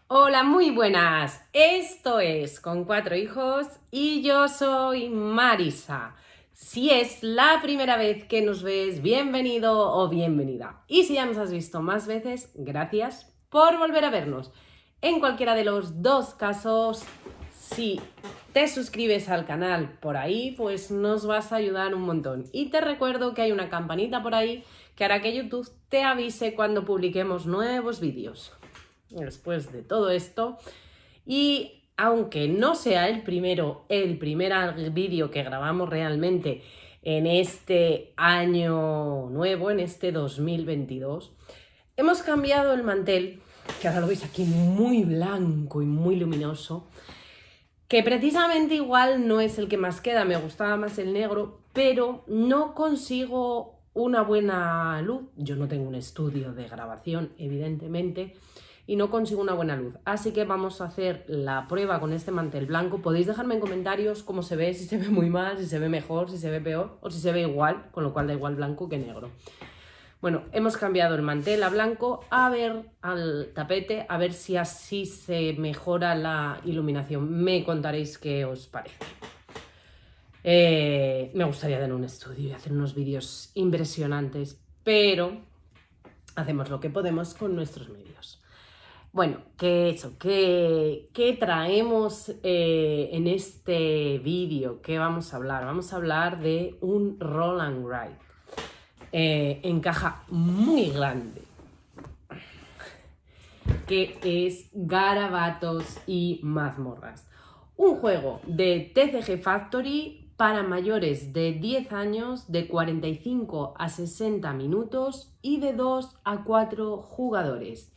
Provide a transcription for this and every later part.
Hola, muy buenas. Esto es Con Cuatro Hijos y yo soy Marisa. Si es la primera vez que nos ves, bienvenido o bienvenida. Y si ya nos has visto más veces, gracias por volver a vernos. En cualquiera de los dos casos, si te suscribes al canal por ahí, pues nos vas a ayudar un montón. Y te recuerdo que hay una campanita por ahí que hará que YouTube te avise cuando publiquemos nuevos vídeos. Después de todo esto, y aunque no sea el primer vídeo que grabamos realmente en este año nuevo, en este 2022, hemos cambiado el mantel, que ahora lo veis aquí muy blanco y muy luminoso, que precisamente igual no es el que más queda, me gustaba más el negro, pero no consigo una buena luz. Yo no tengo un estudio de grabación, evidentemente, y no consigo una buena luz. Así que vamos a hacer la prueba con este mantel blanco. Podéis dejarme en comentarios cómo se ve, si se ve muy mal, si se ve mejor, si se ve peor o si se ve igual, con lo cual da igual blanco que negro. Bueno, hemos cambiado el mantel a blanco, al tapete, a ver si así se mejora la iluminación. Me contaréis qué os parece. Me gustaría tener un estudio y hacer unos vídeos impresionantes, pero hacemos lo que podemos con nuestros medios. Bueno, ¿qué traemos en este vídeo? ¿Qué vamos a hablar? Vamos a hablar de un roll and ride en caja muy grande, que es Garabatos y Mazmorras. Un juego de TCG Factory para mayores de 10 años, de 45 a 60 minutos y de 2 a 4 jugadores.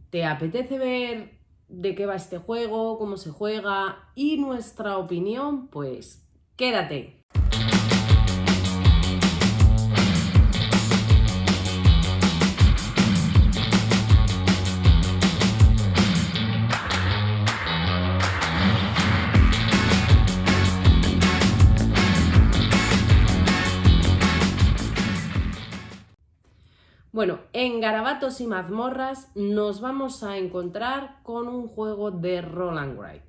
¿Te apetece ver de qué va este juego, cómo se juega y nuestra opinión? Pues quédate. Bueno, en Garabatos y Mazmorras nos vamos a encontrar con un juego de roll and ride,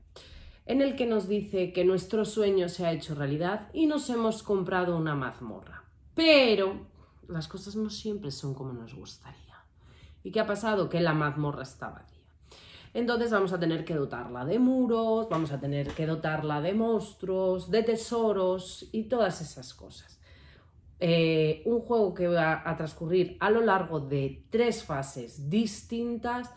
en el que nos dice que nuestro sueño se ha hecho realidad y nos hemos comprado una mazmorra. Pero las cosas no siempre son como nos gustaría. ¿Y qué ha pasado? Que la mazmorra está vacía. Entonces vamos a tener que dotarla de muros, vamos a tener que dotarla de monstruos, de tesoros y todas esas cosas. Un juego que va a transcurrir a lo largo de 3 fases distintas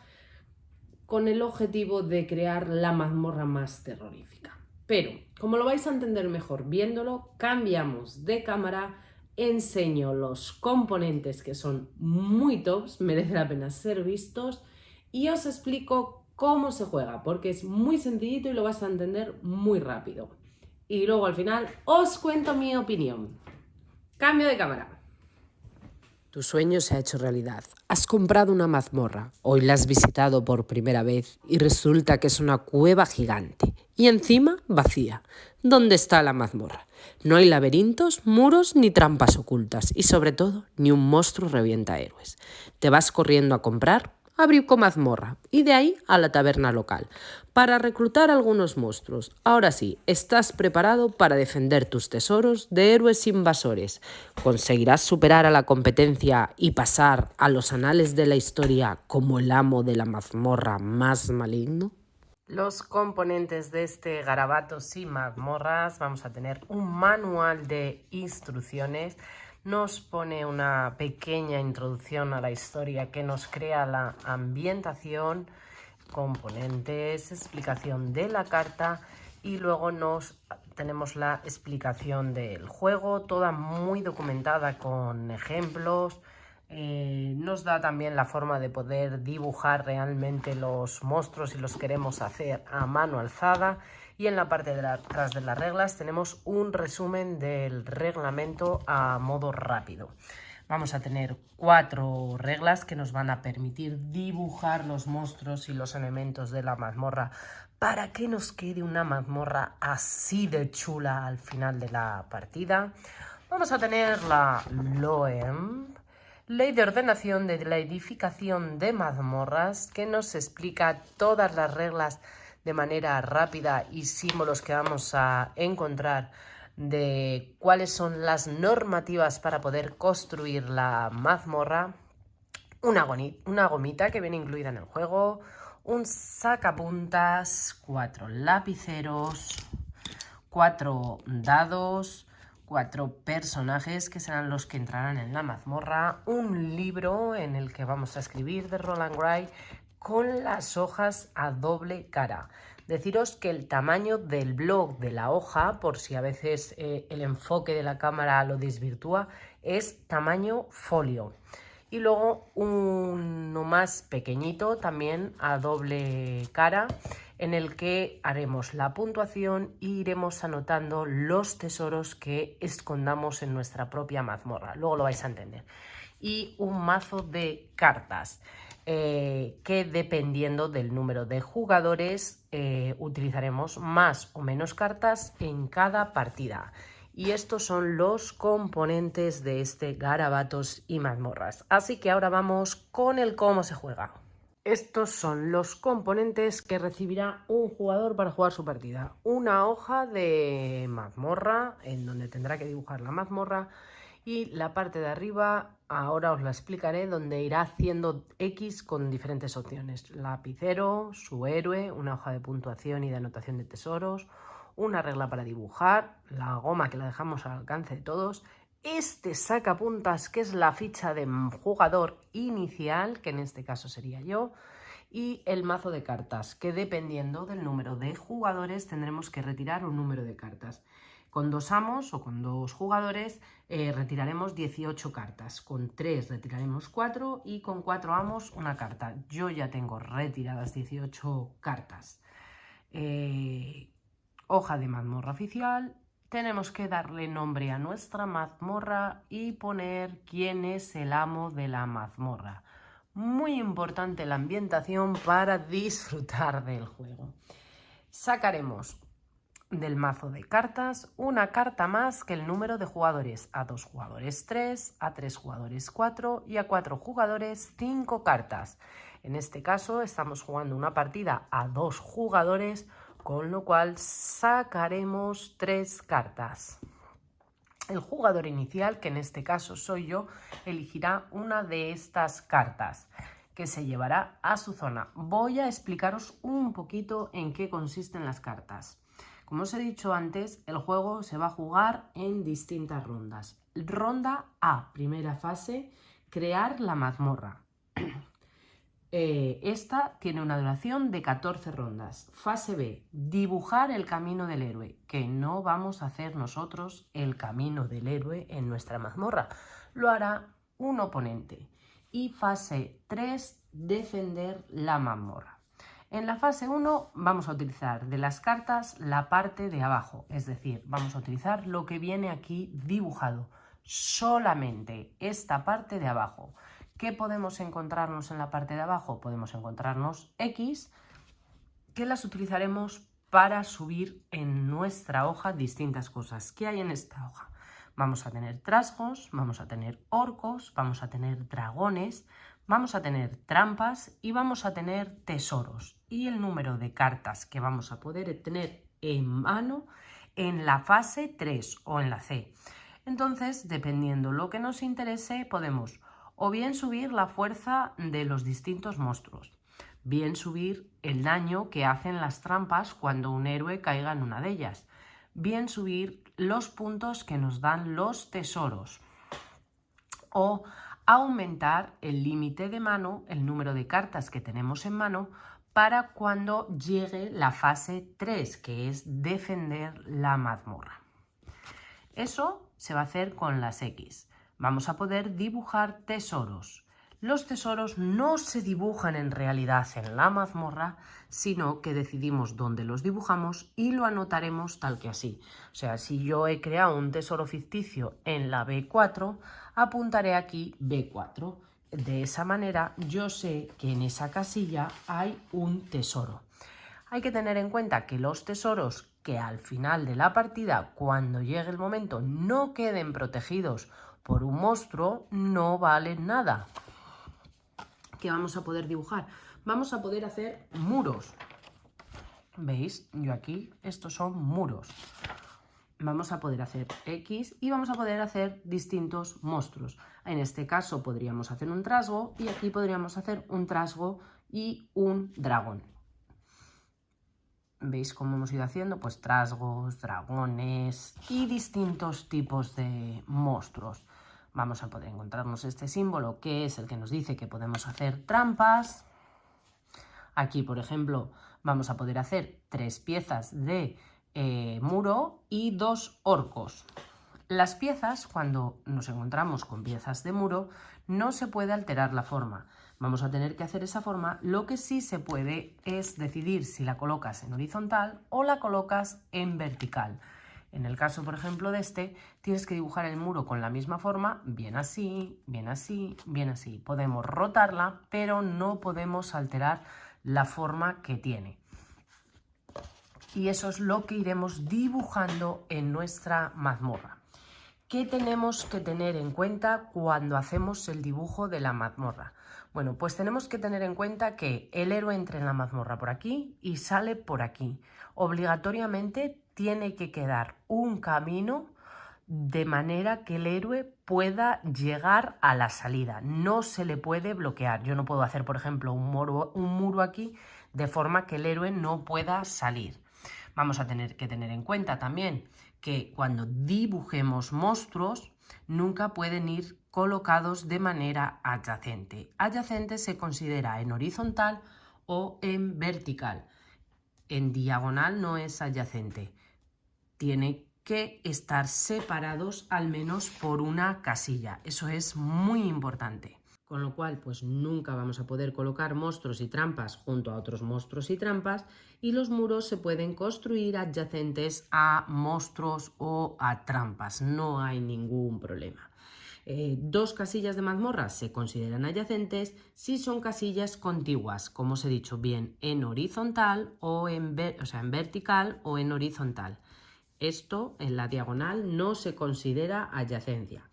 con el objetivo de crear la mazmorra más terrorífica. Pero, como lo vais a entender mejor viéndolo, cambiamos de cámara, enseño los componentes que son muy tops, merece la pena ser vistos, y os explico cómo se juega, porque es muy sencillito y lo vas a entender muy rápido. Y luego al final os cuento mi opinión. Cambio de cámara. Tu sueño se ha hecho realidad. Has comprado una mazmorra. Hoy la has visitado por primera vez y resulta que es una cueva gigante. Y encima vacía. ¿Dónde está la mazmorra? No hay laberintos, muros ni trampas ocultas. Y sobre todo, ni un monstruo revienta héroes. Te vas corriendo a comprar Abrico mazmorra y de ahí a la taberna local para reclutar algunos monstruos. Ahora sí, estás preparado para defender tus tesoros de héroes invasores. ¿Conseguirás superar a la competencia y pasar a los anales de la historia como el amo de la mazmorra más maligno? Los componentes de este Garabatos y Mazmorras, vamos a tener un manual de instrucciones. Nos pone una pequeña introducción a la historia que nos crea la ambientación, componentes, explicación de la carta y luego tenemos la explicación del juego, toda muy documentada con ejemplos. Nos da también la forma de poder dibujar realmente los monstruos si los queremos hacer a mano alzada. Y en la parte de atrás de las reglas tenemos un resumen del reglamento a modo rápido. Vamos a tener 4 reglas que nos van a permitir dibujar los monstruos y los elementos de la mazmorra para que nos quede una mazmorra así de chula al final de la partida. Vamos a tener la Loem. Ley de ordenación de la edificación de mazmorras, que nos explica todas las reglas de manera rápida y símbolos que vamos a encontrar de cuáles son las normativas para poder construir la mazmorra, una gomita que viene incluida en el juego, un sacapuntas, 4 lapiceros, 4 dados, 4 personajes que serán los que entrarán en la mazmorra, un libro en el que vamos a escribir de Roll and Write con las hojas a doble cara. Deciros que el tamaño del blog de la hoja, por si a veces el enfoque de la cámara lo desvirtúa, es tamaño folio. Y luego uno más pequeñito también a doble cara, en el que haremos la puntuación e iremos anotando los tesoros que escondamos en nuestra propia mazmorra. Luego lo vais a entender. Y un mazo de cartas, que dependiendo del número de jugadores utilizaremos más o menos cartas en cada partida. Y estos son los componentes de este Garabatos y Mazmorras. Así que ahora vamos con el cómo se juega. Estos son los componentes que recibirá un jugador para jugar su partida. Una hoja de mazmorra en donde tendrá que dibujar la mazmorra, y la parte de arriba ahora os la explicaré, donde irá haciendo X con diferentes opciones. Lapicero, su héroe, una hoja de puntuación y de anotación de tesoros, una regla para dibujar, la goma que la dejamos al alcance de todos, este sacapuntas que es la ficha de jugador inicial, que en este caso sería yo, y el mazo de cartas, que dependiendo del número de jugadores tendremos que retirar un número de cartas. Con 2 amos o con 2 jugadores retiraremos 18 cartas, con 3 retiraremos 4 y con 4 amos una carta. Yo ya tengo retiradas 18 cartas. Hoja de mazmorra oficial, tenemos que darle nombre a nuestra mazmorra y poner quién es el amo de la mazmorra. Muy importante la ambientación para disfrutar del juego. Sacaremos del mazo de cartas una carta más que el número de jugadores. A 2 jugadores 3, a 3 jugadores 4 y a 4 jugadores 5 cartas. En este caso estamos jugando una partida a 2 jugadores, con lo cual sacaremos 3 cartas. El jugador inicial, que en este caso soy yo, elegirá una de estas cartas que se llevará a su zona. Voy a explicaros un poquito en qué consisten las cartas. Como os he dicho antes, el juego se va a jugar en distintas rondas. Ronda A, primera fase, crear la mazmorra. Esta tiene una duración de 14 rondas. Fase B, dibujar el camino del héroe, que no vamos a hacer nosotros el camino del héroe en nuestra mazmorra. Lo hará un oponente. Y fase 3, defender la mazmorra. En la fase 1 vamos a utilizar de las cartas la parte de abajo, es decir, vamos a utilizar lo que viene aquí dibujado, solamente esta parte de abajo. ¿Qué podemos encontrarnos en la parte de abajo? Podemos encontrarnos X, que las utilizaremos para subir en nuestra hoja distintas cosas. ¿Qué hay en esta hoja? Vamos a tener trasgos, vamos a tener orcos, vamos a tener dragones, vamos a tener trampas y vamos a tener tesoros. Y el número de cartas que vamos a poder tener en mano en la fase 3 o en la C. Entonces, dependiendo lo que nos interese, podemos o bien subir la fuerza de los distintos monstruos, bien subir el daño que hacen las trampas cuando un héroe caiga en una de ellas, bien subir los puntos que nos dan los tesoros, o aumentar el límite de mano, el número de cartas que tenemos en mano, para cuando llegue la fase 3, que es defender la mazmorra. Eso se va a hacer con las X. Vamos a poder dibujar tesoros. Los tesoros no se dibujan en realidad en la mazmorra, sino que decidimos dónde los dibujamos y lo anotaremos tal que así. O sea, si yo he creado un tesoro ficticio en la B4, apuntaré aquí B4. De esa manera yo sé que en esa casilla hay un tesoro. Hay que tener en cuenta que los tesoros que al final de la partida, cuando llegue el momento, no queden protegidos por un monstruo no valen nada. ¿Qué vamos a poder dibujar? Vamos a poder hacer muros. ¿Veis? Yo aquí, estos son muros. Vamos a poder hacer X y vamos a poder hacer distintos monstruos. En este caso podríamos hacer un trasgo y aquí podríamos hacer un trasgo y un dragón. ¿Veis cómo hemos ido haciendo? Pues trasgos, dragones y distintos tipos de monstruos. Vamos a poder encontrarnos este símbolo que es el que nos dice que podemos hacer trampas. Aquí, por ejemplo, vamos a poder hacer 3 piezas de muro y 2 orcos. Las piezas, cuando nos encontramos con piezas de muro, no se puede alterar la forma. Vamos a tener que hacer esa forma. Lo que sí se puede es decidir si la colocas en horizontal o la colocas en vertical. En el caso, por ejemplo, de este, tienes que dibujar el muro con la misma forma, bien así, bien así, bien así. Podemos rotarla, pero no podemos alterar la forma que tiene. Y eso es lo que iremos dibujando en nuestra mazmorra. ¿Qué tenemos que tener en cuenta cuando hacemos el dibujo de la mazmorra? Bueno, pues tenemos que tener en cuenta que el héroe entra en la mazmorra por aquí y sale por aquí. Obligatoriamente tiene que quedar un camino de manera que el héroe pueda llegar a la salida. No se le puede bloquear. Yo no puedo hacer, por ejemplo, un muro aquí de forma que el héroe no pueda salir. Vamos a tener que tener en cuenta también que cuando dibujemos monstruos nunca pueden ir colocados de manera adyacente. Adyacente se considera en horizontal o en vertical. En diagonal no es adyacente. Tiene que estar separados al menos por una casilla. Eso es muy importante. Con lo cual, pues nunca vamos a poder colocar monstruos y trampas junto a otros monstruos y trampas, y los muros se pueden construir adyacentes a monstruos o a trampas. No hay ningún problema. 2 casillas de mazmorra se consideran adyacentes si son casillas contiguas, como os he dicho, bien en horizontal o en vertical o en horizontal. Esto en la diagonal no se considera adyacencia.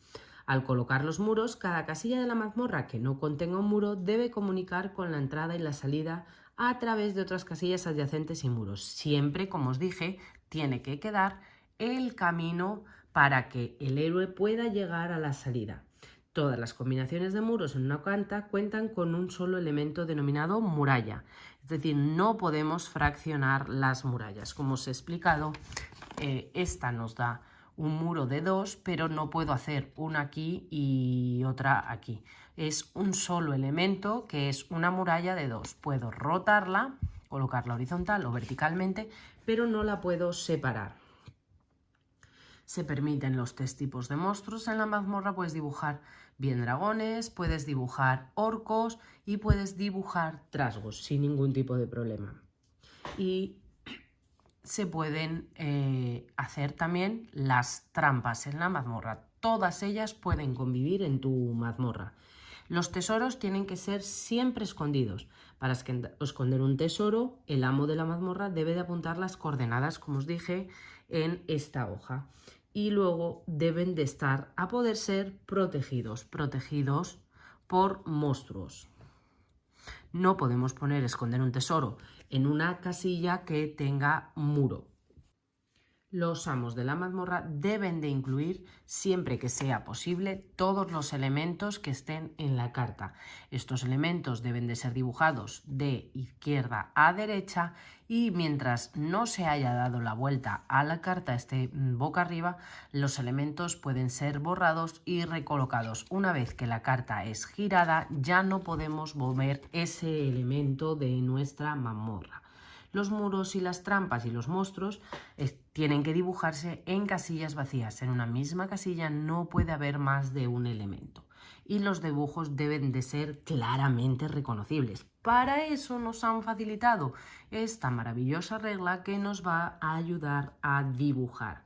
Al colocar los muros, cada casilla de la mazmorra que no contenga un muro debe comunicar con la entrada y la salida a través de otras casillas adyacentes y muros. Siempre, como os dije, tiene que quedar el camino para que el héroe pueda llegar a la salida. Todas las combinaciones de muros en una canta cuentan con un solo elemento denominado muralla. Es decir, no podemos fraccionar las murallas. Como os he explicado, esta nos da un muro de 2, pero no puedo hacer una aquí y otra aquí. Es un solo elemento que es una muralla de 2. Puedo rotarla, colocarla horizontal o verticalmente, pero no la puedo separar. Se permiten los 3 tipos de monstruos en la mazmorra. Puedes dibujar bien dragones, puedes dibujar orcos y puedes dibujar trasgos sin ningún tipo de problema. Y se pueden hacer también las trampas en la mazmorra. Todas ellas pueden convivir en tu mazmorra. Los tesoros tienen que ser siempre escondidos. Para esconder un tesoro, el amo de la mazmorra debe de apuntar las coordenadas, como os dije, en esta hoja. Y luego deben de estar, a poder ser, protegidos por monstruos. No podemos esconder un tesoro en una casilla que tenga muro. Los amos de la mazmorra deben de incluir, siempre que sea posible, todos los elementos que estén en la carta. Estos elementos deben de ser dibujados de izquierda a derecha y mientras no se haya dado la vuelta a la carta, esté boca arriba, los elementos pueden ser borrados y recolocados. Una vez que la carta es girada, ya no podemos mover ese elemento de nuestra mazmorra. Los muros y las trampas y los monstruos tienen que dibujarse en casillas vacías. En una misma casilla no puede haber más de un elemento. Y los dibujos deben de ser claramente reconocibles. Para eso nos han facilitado esta maravillosa regla que nos va a ayudar a dibujar.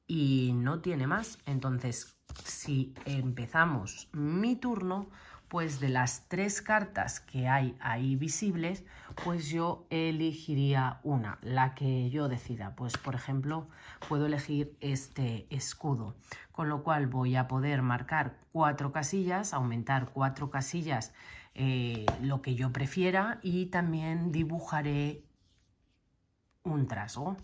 Y no tiene más. Entonces, si empezamos mi turno, pues de las 3 cartas que hay ahí visibles, pues yo elegiría una, la que yo decida. Pues por ejemplo, puedo elegir este escudo, con lo cual voy a poder marcar 4 casillas, aumentar 4 casillas, lo que yo prefiera, y también dibujaré un trasgo.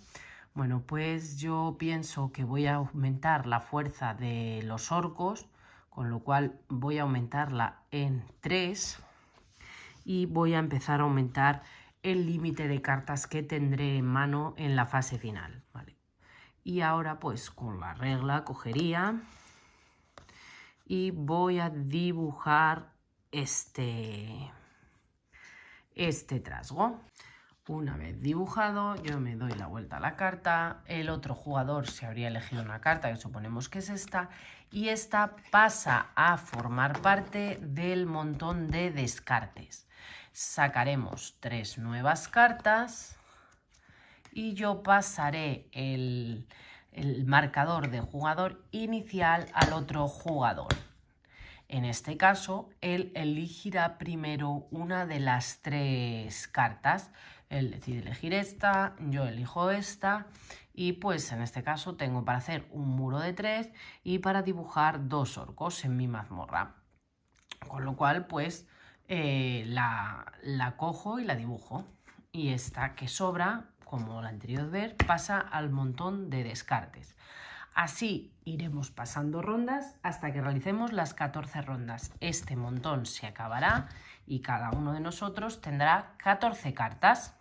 Bueno, pues yo pienso que voy a aumentar la fuerza de los orcos, con lo cual voy a aumentarla en 3 y voy a empezar a aumentar el límite de cartas que tendré en mano en la fase final, ¿vale? Y ahora pues con la regla cogería y voy a dibujar este trasgo. Una vez dibujado, yo me doy la vuelta a la carta, el otro jugador se habría elegido una carta, que suponemos que es esta, y esta pasa a formar parte del montón de descartes. Sacaremos 3 nuevas cartas y yo pasaré el marcador de jugador inicial al otro jugador. En este caso, él elegirá primero una de las 3 cartas. Él decide elegir esta, yo elijo esta, y pues en este caso tengo para hacer un muro de 3 y para dibujar 2 orcos en mi mazmorra. Con lo cual pues la cojo y la dibujo. Y esta que sobra, como la anterior vez, pasa al montón de descartes. Así iremos pasando rondas hasta que realicemos las 14 rondas. Este montón se acabará y cada uno de nosotros tendrá 14 cartas.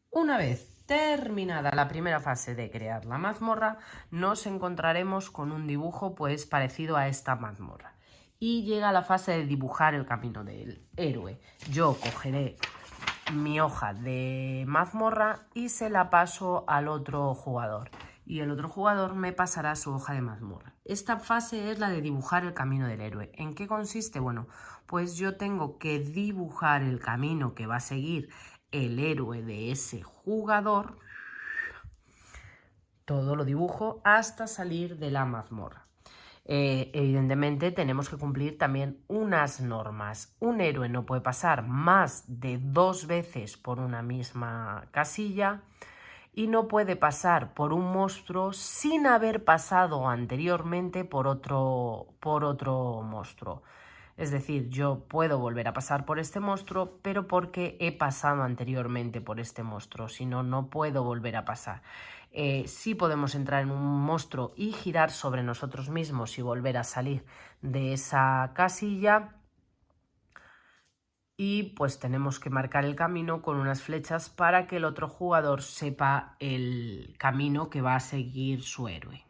Una vez terminada la primera fase de crear la mazmorra, nos encontraremos con un dibujo pues parecido a esta mazmorra. Y llega la fase de dibujar el camino del héroe. Yo cogeré mi hoja de mazmorra y se la paso al otro jugador. Y el otro jugador me pasará su hoja de mazmorra. Esta fase es la de dibujar el camino del héroe. ¿En qué consiste? Bueno, pues yo tengo que dibujar el camino que va a seguir el héroe de ese jugador. Todo lo dibujo hasta salir de la mazmorra. Evidentemente tenemos que cumplir también unas normas. Un héroe no puede pasar más de 2 veces por una misma casilla y no puede pasar por un monstruo sin haber pasado anteriormente por otro monstruo. Es decir, yo puedo volver a pasar por este monstruo, pero porque he pasado anteriormente por este monstruo, si no, no puedo volver a pasar. Sí podemos entrar en un monstruo y girar sobre nosotros mismos y volver a salir de esa casilla. Y pues tenemos que marcar el camino con unas flechas para que el otro jugador sepa el camino que va a seguir su héroe.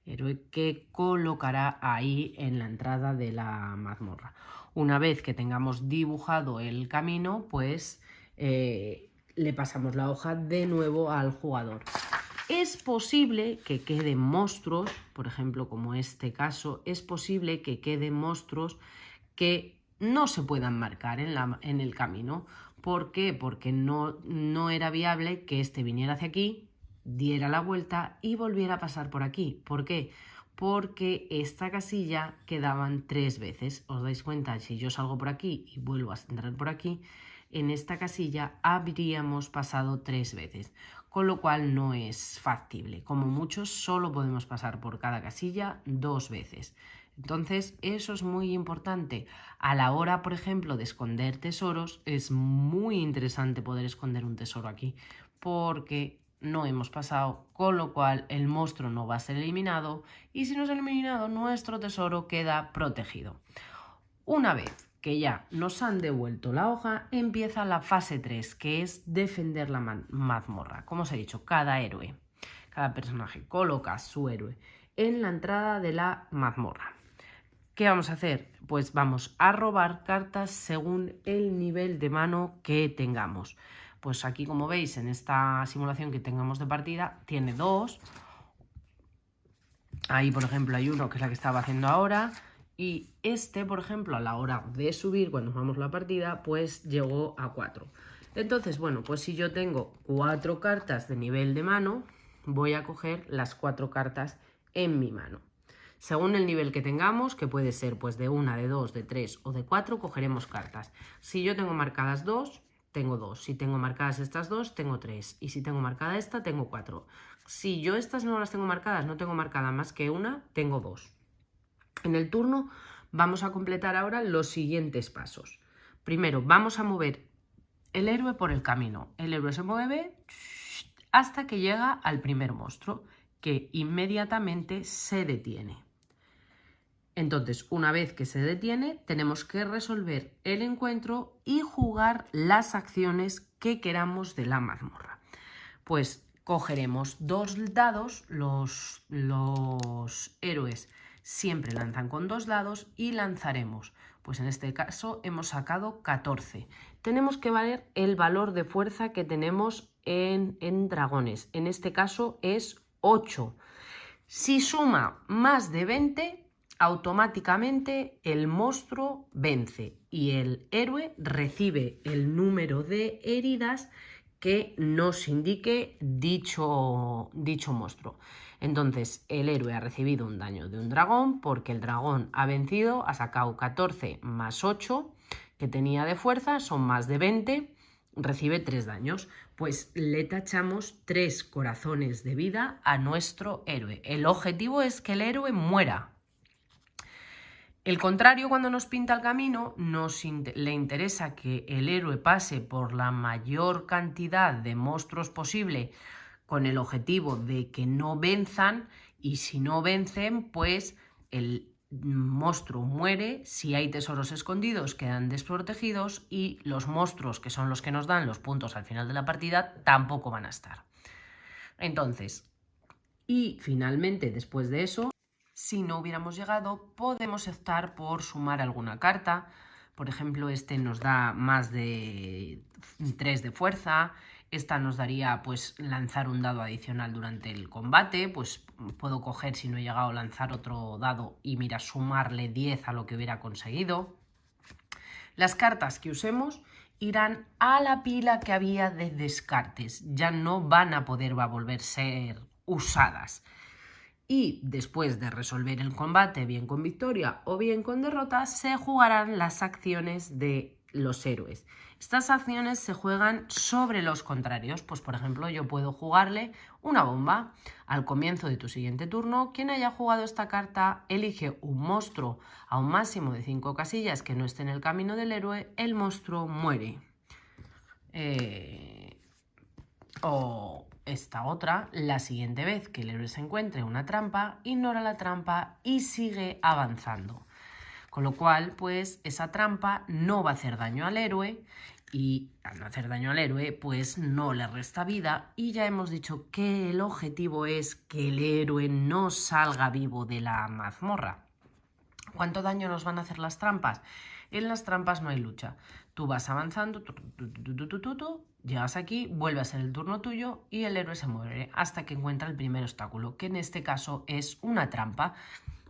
Héroe que colocará ahí en la entrada de la mazmorra. Una vez que tengamos dibujado el camino, pues le pasamos la hoja de nuevo al jugador. Es posible que queden monstruos, por ejemplo, como este caso, es posible que queden monstruos que no se puedan marcar en el camino. ¿Por qué? Porque no era viable que este viniera hacia aquí, diera la vuelta y volviera a pasar por aquí. ¿Por qué? Porque esta casilla quedaban 3 veces. ¿Os dais cuenta? Si yo salgo por aquí y vuelvo a entrar por aquí, en esta casilla habríamos pasado 3 veces, con lo cual no es factible. Como mucho, solo podemos pasar por cada casilla 2 veces. Entonces, eso es muy importante. A la hora, por ejemplo, de esconder tesoros, es muy interesante poder esconder un tesoro aquí, porque no hemos pasado, con lo cual el monstruo no va a ser eliminado, y si no es eliminado, nuestro tesoro queda protegido. Una vez que ya nos han devuelto la hoja, empieza la fase 3, que es defender la mazmorra. Como os he dicho, cada personaje coloca su héroe en la entrada de la mazmorra. ¿Qué vamos a hacer? Pues vamos a robar cartas según el nivel de mano que tengamos. Pues aquí, como veis, en esta simulación que tengamos de partida, tiene 2. Ahí, por ejemplo, hay uno que es la que estaba haciendo ahora. Y este, por ejemplo, a la hora de subir, cuando jugamos la partida, pues llegó a 4. Entonces, bueno, pues si yo tengo 4 cartas de nivel de mano, voy a coger las 4 cartas en mi mano. Según el nivel que tengamos, que puede ser pues de 1, de 2, de 3 o de 4, cogeremos cartas. Si yo tengo marcadas 2, tengo 2. Si tengo marcadas estas 2, tengo 3. Y si tengo marcada esta, tengo 4. Si yo estas no las tengo marcadas, no tengo marcada más que una, tengo 2. En el turno vamos a completar ahora los siguientes pasos. Primero, vamos a mover el héroe por el camino. El héroe se mueve hasta que llega al primer monstruo, que inmediatamente se detiene. Entonces, una vez que se detiene, tenemos que resolver el encuentro y jugar las acciones que queramos de la mazmorra. Pues cogeremos 2 dados, los héroes siempre lanzan con 2 dados y lanzaremos. Pues en este caso hemos sacado 14. Tenemos que ver el valor de fuerza que tenemos en dragones. En este caso es 8. Si suma más de 20, automáticamente el monstruo vence y el héroe recibe el número de heridas que nos indique dicho monstruo. Entonces el héroe ha recibido un daño de un dragón porque el dragón ha vencido, ha sacado 14 más 8 que tenía de fuerza, son más de 20, recibe 3 daños. Pues le tachamos 3 corazones de vida a nuestro héroe. El objetivo es que el héroe muera. El contrario, cuando nos pinta el camino, le interesa que el héroe pase por la mayor cantidad de monstruos posible con el objetivo de que no venzan, y si no vencen, pues el monstruo muere. Si hay tesoros escondidos, quedan desprotegidos y los monstruos, que son los que nos dan los puntos al final de la partida, tampoco van a estar. Entonces, y finalmente, después de eso, si no hubiéramos llegado, podemos optar por sumar alguna carta. Por ejemplo, este nos da más de 3 de fuerza. Esta nos daría pues lanzar un dado adicional durante el combate. Pues puedo coger, si no he llegado, lanzar otro dado y mira, sumarle 10 a lo que hubiera conseguido. Las cartas que usemos irán a la pila que había de descartes. Ya no van a poder volver a ser usadas. Y después de resolver el combate, bien con victoria o bien con derrota, se jugarán las acciones de los héroes. Estas acciones se juegan sobre los contrarios. Pues por ejemplo, yo puedo jugarle una bomba. Al comienzo de tu siguiente turno, quien haya jugado esta carta elige un monstruo a un máximo de 5 casillas que no esté en el camino del héroe. El monstruo muere. O esta otra, la siguiente vez que el héroe se encuentre una trampa, ignora la trampa y sigue avanzando. Con lo cual, pues esa trampa no va a hacer daño al héroe, y al no hacer daño al héroe, pues no le resta vida, y ya hemos dicho que el objetivo es que el héroe no salga vivo de la mazmorra. ¿Cuánto daño nos van a hacer las trampas? En las trampas no hay lucha. Tú vas avanzando, llegas aquí, vuelve a ser el turno tuyo y el héroe se muere hasta que encuentra el primer obstáculo, que en este caso es una trampa.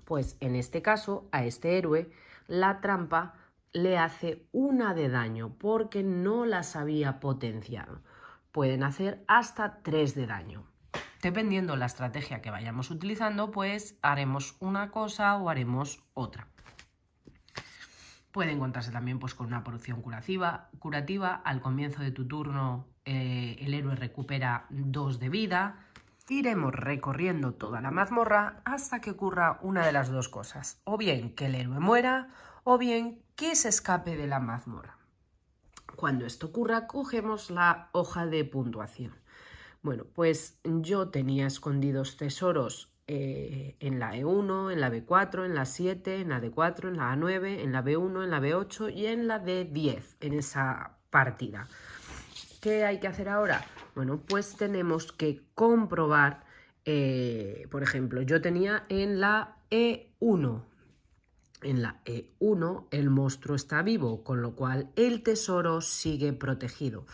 Pues en este caso, a este héroe, la trampa le hace 1 de daño porque no las había potenciado. Pueden hacer hasta 3 de daño. Dependiendo la estrategia que vayamos utilizando, pues haremos una cosa o haremos otra. Puede encontrarse también pues con una poción curativa. Al comienzo de tu turno el héroe recupera 2 de vida. Iremos recorriendo toda la mazmorra hasta que ocurra una de las dos cosas. O bien que el héroe muera o bien que se escape de la mazmorra. Cuando esto ocurra, cogemos la hoja de puntuación. Bueno, pues yo tenía escondidos tesoros en la E1, en la B4, en la 7, en la D4, en la A9, en la B1, en la B8 y en la D10 en esa partida. ¿Qué hay que hacer ahora? Bueno, pues tenemos que comprobar, por ejemplo, yo tenía en la E1. En la E1 el monstruo está vivo, con lo cual el tesoro sigue protegido.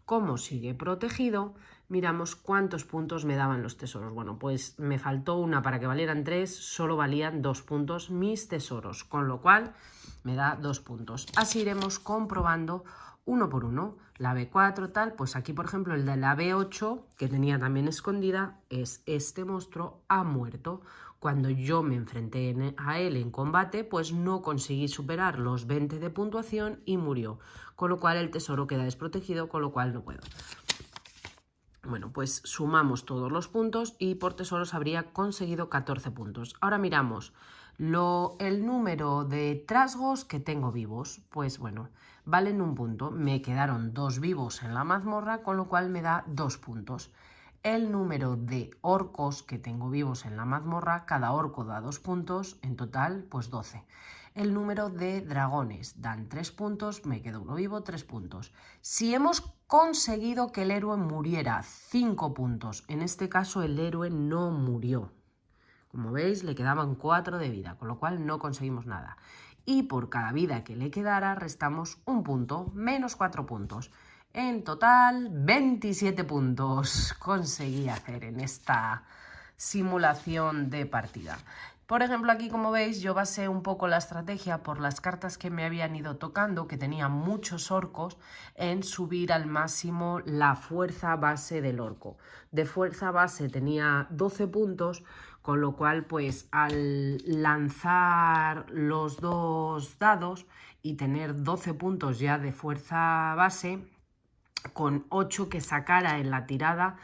¿Cómo sigue protegido? Miramos cuántos puntos me daban los tesoros. Bueno, pues me faltó una para que valieran 3, solo valían 2 puntos mis tesoros, con lo cual me da 2 puntos. Así iremos comprobando uno por uno. La B4 tal, pues aquí por ejemplo el de la B8, que tenía también escondida, es este monstruo ha muerto. Cuando yo me enfrenté a él en combate, pues no conseguí superar los 20 de puntuación y murió. Con lo cual el tesoro queda desprotegido, con lo cual no puedo. Bueno, pues sumamos todos los puntos y por tesoros habría conseguido 14 puntos. Ahora miramos el número de trasgos que tengo vivos. Pues bueno, valen un punto. Me quedaron 2 vivos en la mazmorra, con lo cual me da 2 puntos. El número de orcos que tengo vivos en la mazmorra, cada orco da 2 puntos, en total pues 12. El número de dragones dan 3 puntos, me queda uno vivo, 3 puntos. Si hemos conseguido que el héroe muriera, 5 puntos. En este caso el héroe no murió. Como veis, le quedaban 4 de vida, con lo cual no conseguimos nada. Y por cada vida que le quedara, restamos un punto, menos 4 puntos. En total, 27 puntos conseguí hacer en esta simulación de partida. Por ejemplo, aquí como veis yo basé un poco la estrategia por las cartas que me habían ido tocando, que tenía muchos orcos, en subir al máximo la fuerza base del orco. De fuerza base tenía 12 puntos, con lo cual pues al lanzar los 2 dados y tener 12 puntos ya de fuerza base, con 8 que sacara en la tirada,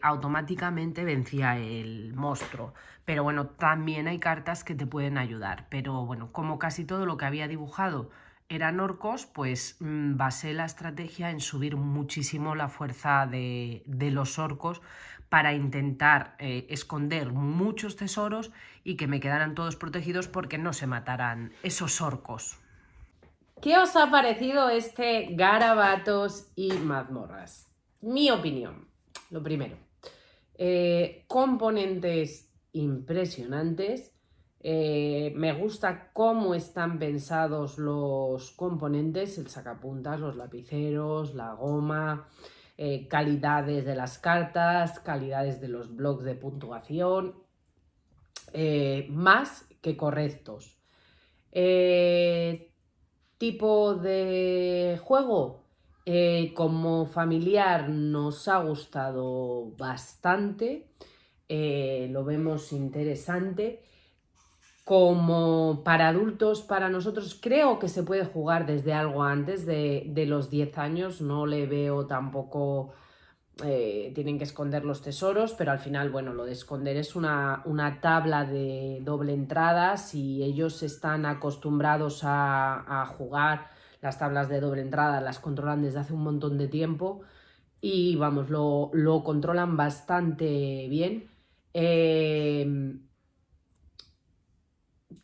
automáticamente vencía el monstruo. Pero bueno, también hay cartas que te pueden ayudar. Pero bueno, como casi todo lo que había dibujado eran orcos, pues basé la estrategia en subir muchísimo la fuerza de los orcos para intentar esconder muchos tesoros y que me quedaran todos protegidos porque no se mataran esos orcos. ¿Qué os ha parecido este Garabatos y mazmorras? Mi opinión, lo primero, componentes impresionantes, me gusta cómo están pensados los componentes, el sacapuntas, los lapiceros, la goma, calidades de las cartas, calidades de los blocs de puntuación, más que correctos. Tipo de juego, como familiar nos ha gustado bastante, lo vemos interesante. Como para adultos, para nosotros, creo que se puede jugar desde algo antes de los 10 años, no le veo tampoco... tienen que esconder los tesoros, pero al final, bueno, lo de esconder es una tabla de doble entrada. Si ellos están acostumbrados a jugar las tablas de doble entrada, las controlan desde hace un montón de tiempo y vamos, lo controlan bastante bien.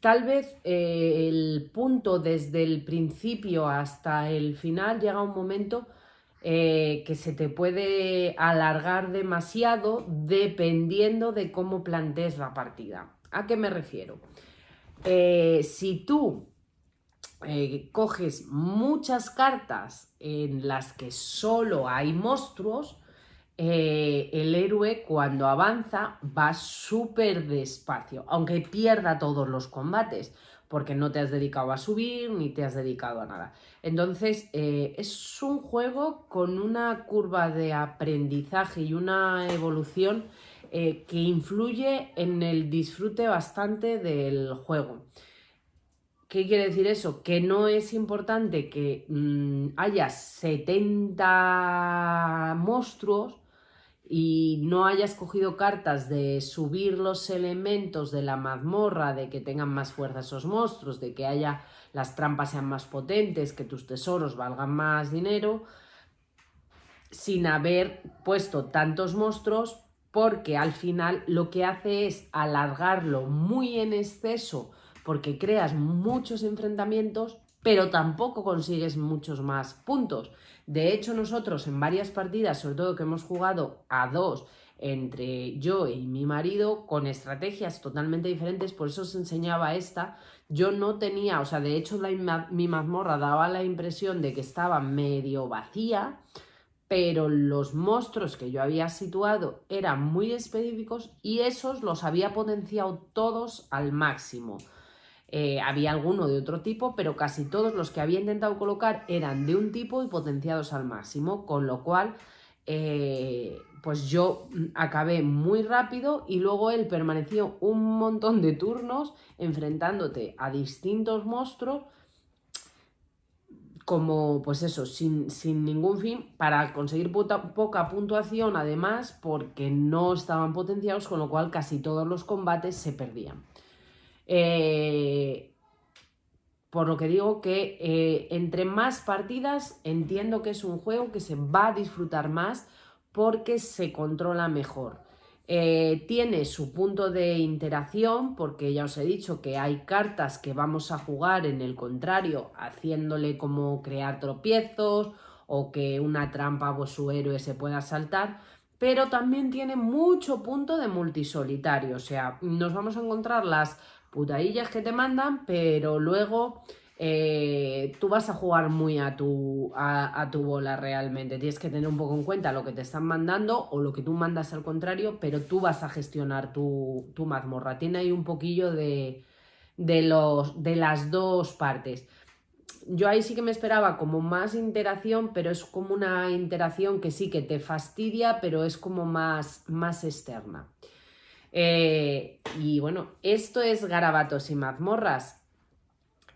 Tal vez el punto desde el principio hasta el final llega un momento que se te puede alargar demasiado dependiendo de cómo plantees la partida. ¿A qué me refiero? Si tú coges muchas cartas en las que solo hay monstruos, el héroe cuando avanza va súper despacio, aunque pierda todos los combates, porque no te has dedicado a subir ni te has dedicado a nada. Entonces es un juego con una curva de aprendizaje y una evolución que influye en el disfrute bastante del juego. ¿Qué quiere decir eso? Que no es importante que haya 70 monstruos y no hayas cogido cartas de subir los elementos de la mazmorra, de que tengan más fuerza esos monstruos, de que las trampas sean más potentes, que tus tesoros valgan más dinero, sin haber puesto tantos monstruos, porque al final lo que hace es alargarlo muy en exceso, porque creas muchos enfrentamientos, pero tampoco consigues muchos más puntos. De hecho, nosotros en varias partidas, sobre todo que hemos jugado a 2 entre yo y mi marido, con estrategias totalmente diferentes, por eso os enseñaba esta. Yo no tenía, o sea, de hecho mi mazmorra daba la impresión de que estaba medio vacía, pero los monstruos que yo había situado eran muy específicos y esos los había potenciado todos al máximo. Había alguno de otro tipo, pero casi todos los que había intentado colocar eran de un tipo y potenciados al máximo, con lo cual pues yo acabé muy rápido y luego él permaneció un montón de turnos enfrentándote a distintos monstruos como pues eso, sin ningún fin, para conseguir poca puntuación, además porque no estaban potenciados, con lo cual casi todos los combates se perdían. Por lo que digo que entre más partidas entiendo que es un juego que se va a disfrutar más porque se controla mejor. Tiene su punto de interacción porque ya os he dicho que hay cartas que vamos a jugar en el contrario haciéndole como crear tropiezos o que una trampa o su héroe se pueda saltar, pero también tiene mucho punto de multisolitario, o sea, nos vamos a encontrar las putadillas que te mandan, pero luego tú vas a jugar muy a tu bola realmente. Tienes que tener un poco en cuenta lo que te están mandando o lo que tú mandas al contrario, pero tú vas a gestionar tu mazmorra. Tiene ahí un poquillo de las dos partes. Yo ahí sí que me esperaba como más interacción, pero es como una interacción que sí que te fastidia, pero es como más externa. Y bueno, esto es Garabatos y Mazmorras.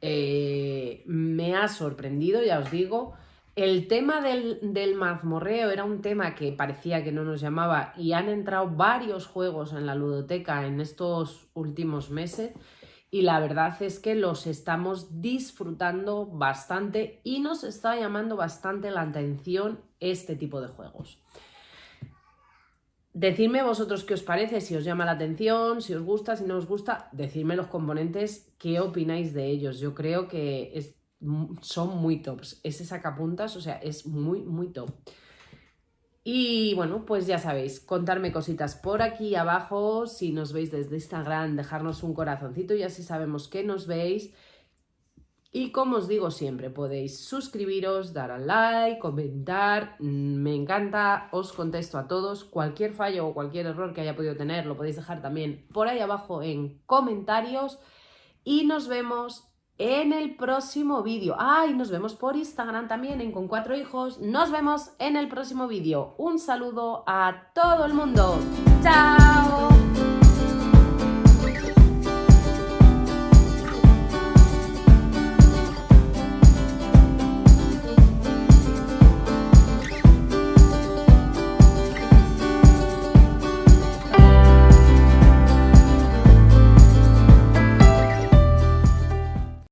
Me ha sorprendido, ya os digo. El tema del mazmorreo era un tema que parecía que no nos llamaba y han entrado varios juegos en la ludoteca en estos últimos meses y la verdad es que los estamos disfrutando bastante y nos está llamando bastante la atención este tipo de juegos. Decidme vosotros qué os parece, si os llama la atención, si os gusta, si no os gusta, decidme los componentes qué opináis de ellos. Yo creo que son muy tops. Ese sacapuntas, o sea, es muy top. Y bueno, pues ya sabéis, contarme cositas por aquí abajo. Si nos veis desde Instagram, dejarnos un corazoncito y así sabemos que nos veis. Y como os digo siempre, podéis suscribiros, dar al like, comentar, me encanta, os contesto a todos. Cualquier fallo o cualquier error que haya podido tener lo podéis dejar también por ahí abajo en comentarios. Y nos vemos en el próximo vídeo. Y nos vemos por Instagram también en Con 4 Hijos. Nos vemos en el próximo vídeo. Un saludo a todo el mundo. ¡Chao!